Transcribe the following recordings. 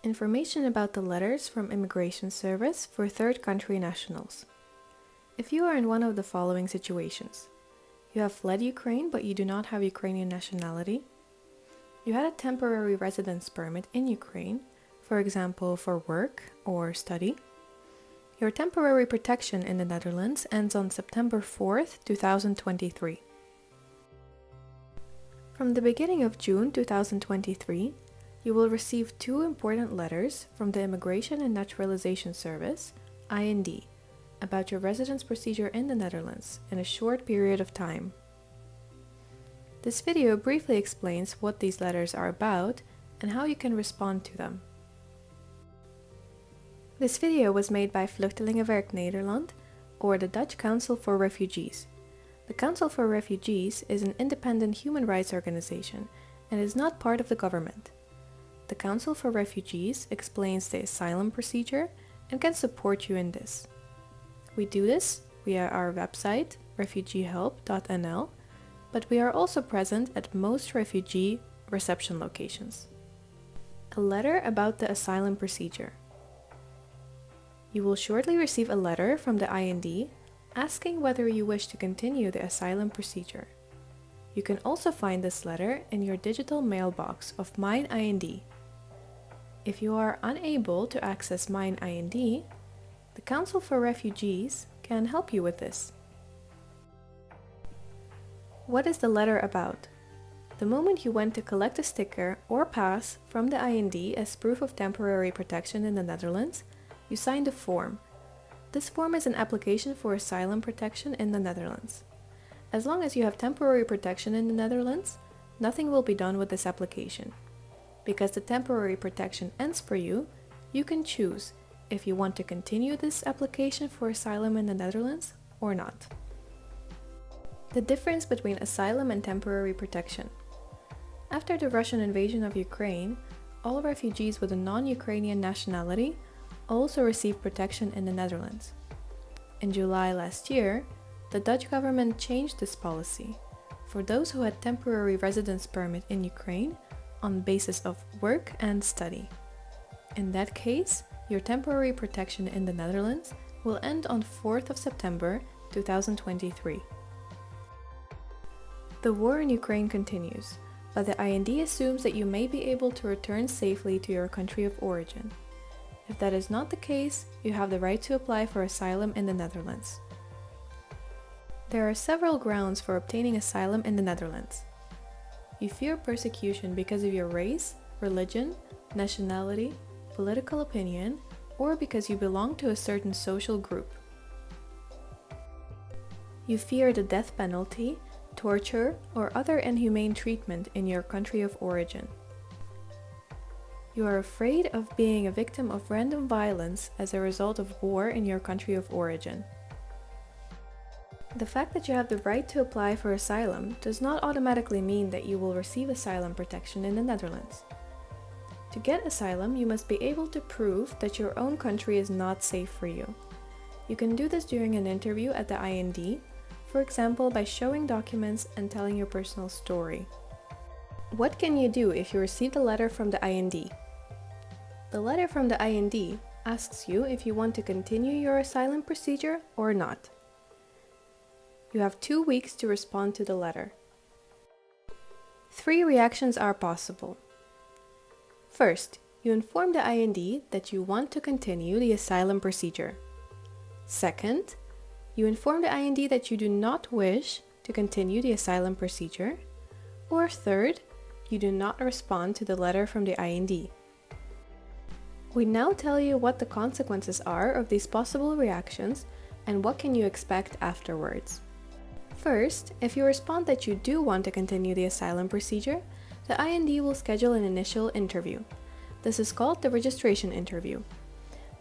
Information about the letters from Immigration Service for third country nationals. If you are in one of the following situations: you have fled Ukraine but you do not have Ukrainian nationality, you had a temporary residence permit in Ukraine, for example for work or study, your temporary protection in the Netherlands ends on September 4th, 2023. From the beginning of June 2023, you will receive two important letters from the Immigration and Naturalization Service, IND, about your residence procedure in the Netherlands in a short period of time. This video briefly explains what these letters are about and how you can respond to them. This video was made by Vluchtelingenwerk Nederland, or the Dutch Council for Refugees. The Council for Refugees is an independent human rights organization and is not part of the government. The Council for Refugees explains the asylum procedure and can support you in this. We do this via our website, refugeehelp.nl, but we are also present at most refugee reception locations. A letter about the asylum procedure. You will shortly receive a letter from the IND asking whether you wish to continue the asylum procedure. You can also find this letter in your digital mailbox of Mine IND. If you are unable to access Mine IND, the Council for Refugees can help you with this. What is the letter about? The moment you went to collect a sticker or pass from the IND as proof of temporary protection in the Netherlands, you signed a form. This form is an application for asylum protection in the Netherlands. As long as you have temporary protection in the Netherlands, nothing will be done with this application. Because the temporary protection ends for you, you can choose if you want to continue this application for asylum in the Netherlands or not. The difference between asylum and temporary protection. After the Russian invasion of Ukraine, all refugees with a non-Ukrainian nationality also received protection in the Netherlands. In July last year, the Dutch government changed this policy for those who had temporary residence permit in Ukraine on the basis of work and study. In that case, your temporary protection in the Netherlands will end on 4th of September 2023. The war in Ukraine continues, but the IND assumes that you may be able to return safely to your country of origin. If that is not the case, you have the right to apply for asylum in the Netherlands. There are several grounds for obtaining asylum in the Netherlands. You fear persecution because of your race, religion, nationality, political opinion, or because you belong to a certain social group. You fear the death penalty, torture, or other inhumane treatment in your country of origin. You are afraid of being a victim of random violence as a result of war in your country of origin. The fact that you have the right to apply for asylum does not automatically mean that you will receive asylum protection in the Netherlands. To get asylum, you must be able to prove that your own country is not safe for you. You can do this during an interview at the IND, for example by showing documents and telling your personal story. What can you do if you receive a letter from the IND? The letter from the IND asks you if you want to continue your asylum procedure or not. You have 2 weeks to respond to the letter. 3 reactions are possible. First, you inform the IND that you want to continue the asylum procedure. Second, you inform the IND that you do not wish to continue the asylum procedure. Or third, you do not respond to the letter from the IND. We now tell you what the consequences are of these possible reactions and what can you expect afterwards. First, if you respond that you do want to continue the asylum procedure, the IND will schedule an initial interview. This is called the registration interview.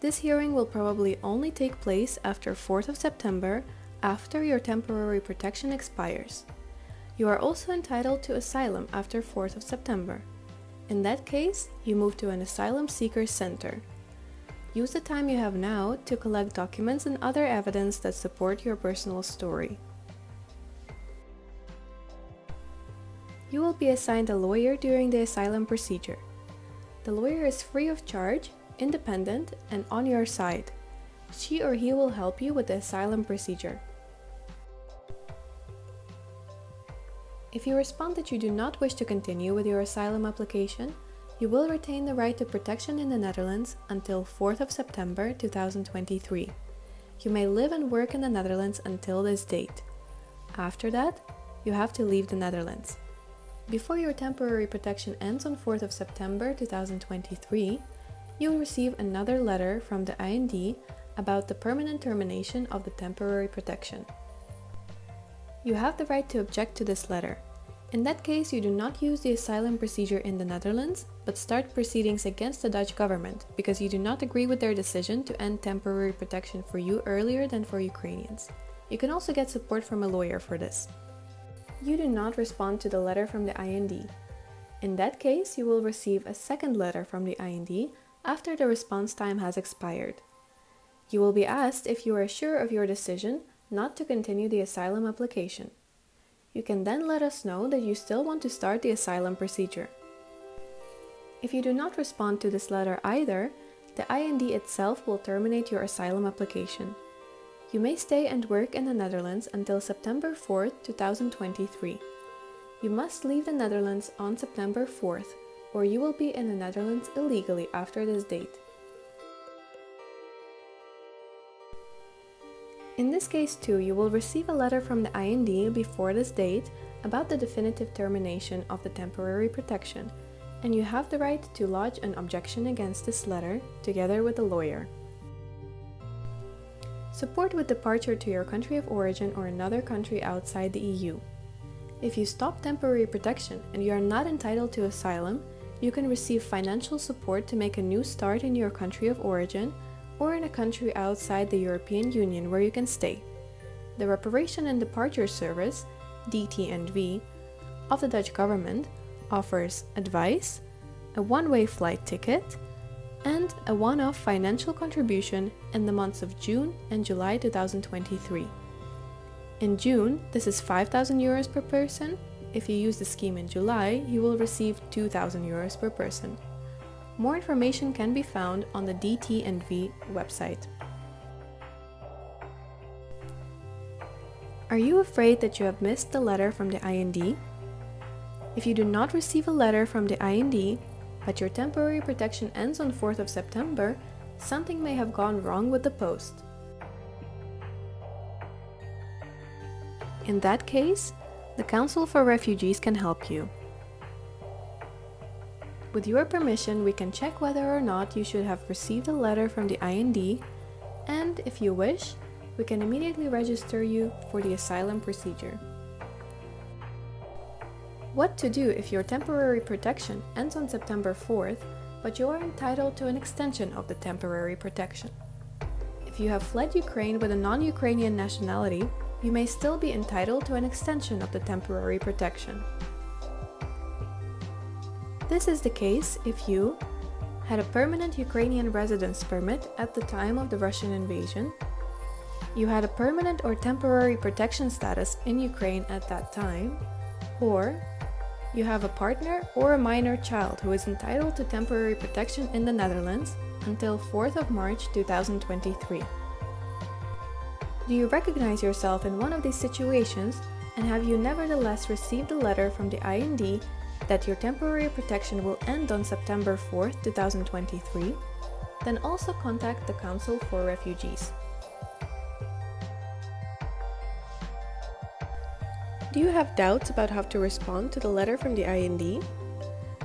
This hearing will probably only take place after 4th of September, after your temporary protection expires. You are also entitled to asylum after 4th of September. In that case, you move to an asylum seeker center. Use the time you have now to collect documents and other evidence that support your personal story. You will be assigned a lawyer during the asylum procedure. The lawyer is free of charge, independent, and on your side. She or he will help you with the asylum procedure. If you respond that you do not wish to continue with your asylum application, you will retain the right to protection in the Netherlands until 4th of September 2023. You may live and work in the Netherlands until this date. After that, you have to leave the Netherlands. Before your temporary protection ends on 4th of September 2023, you will receive another letter from the IND about the permanent termination of the temporary protection. You have the right to object to this letter. In that case, you do not use the asylum procedure in the Netherlands, but start proceedings against the Dutch government because you do not agree with their decision to end temporary protection for you earlier than for Ukrainians. You can also get support from a lawyer for this. You do not respond to the letter from the IND. In that case, you will receive a second letter from the IND after the response time has expired. You will be asked if you are sure of your decision not to continue the asylum application. You can then let us know that you still want to start the asylum procedure. If you do not respond to this letter either, the IND itself will terminate your asylum application. You may stay and work in the Netherlands until September 4th, 2023. You must leave the Netherlands on September 4th, or you will be in the Netherlands illegally after this date. In this case too, you will receive a letter from the IND before this date about the definitive termination of the temporary protection, and you have the right to lodge an objection against this letter together with a lawyer. Support with departure to your country of origin or another country outside the EU. If you stop temporary protection and you are not entitled to asylum, you can receive financial support to make a new start in your country of origin or in a country outside the European Union where you can stay. The Reparation and Departure Service, DTNV, of the Dutch government offers advice, a one-way flight ticket, and a one-off financial contribution in the months of June and July 2023. In June, this is 5,000 euros per person. If you use the scheme in July, you will receive 2,000 euros per person. More information can be found on the DTNV website. Are you afraid that you have missed the letter from the IND? If you do not receive a letter from the IND, but your temporary protection ends on 4th of September, something may have gone wrong with the post. In that case, the Council for Refugees can help you. With your permission, we can check whether or not you should have received a letter from the IND, and if you wish, we can immediately register you for the asylum procedure. What to do if your temporary protection ends on September 4th, but you are entitled to an extension of the temporary protection? If you have fled Ukraine with a non-Ukrainian nationality, you may still be entitled to an extension of the temporary protection. This is the case if you had a permanent Ukrainian residence permit at the time of the Russian invasion, you had a permanent or temporary protection status in Ukraine at that time, or you have a partner or a minor child who is entitled to temporary protection in the Netherlands until 4th of March 2023. Do you recognize yourself in one of these situations, and have you nevertheless received a letter from the IND that your temporary protection will end on September 4th, 2023? Then also contact the Council for Refugees. Do you have doubts about how to respond to the letter from the IND?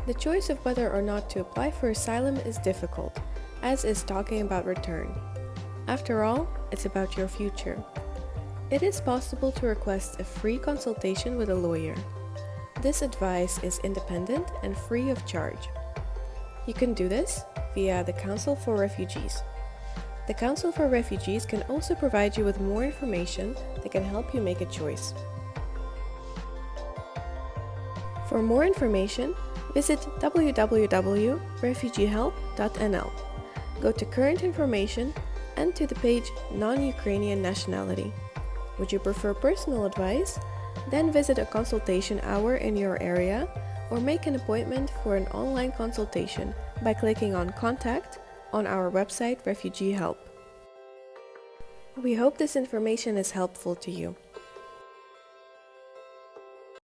The choice of whether or not to apply for asylum is difficult, as is talking about return. After all, it's about your future. It is possible to request a free consultation with a lawyer. This advice is independent and free of charge. You can do this via the Council for Refugees. The Council for Refugees can also provide you with more information that can help you make a choice. For more information, visit www.refugeehelp.nl. Go to Current Information and to the page Non-Ukrainian Nationality. Would you prefer personal advice? Then visit a consultation hour in your area or make an appointment for an online consultation by clicking on Contact on our website Refugee Help. We hope this information is helpful to you.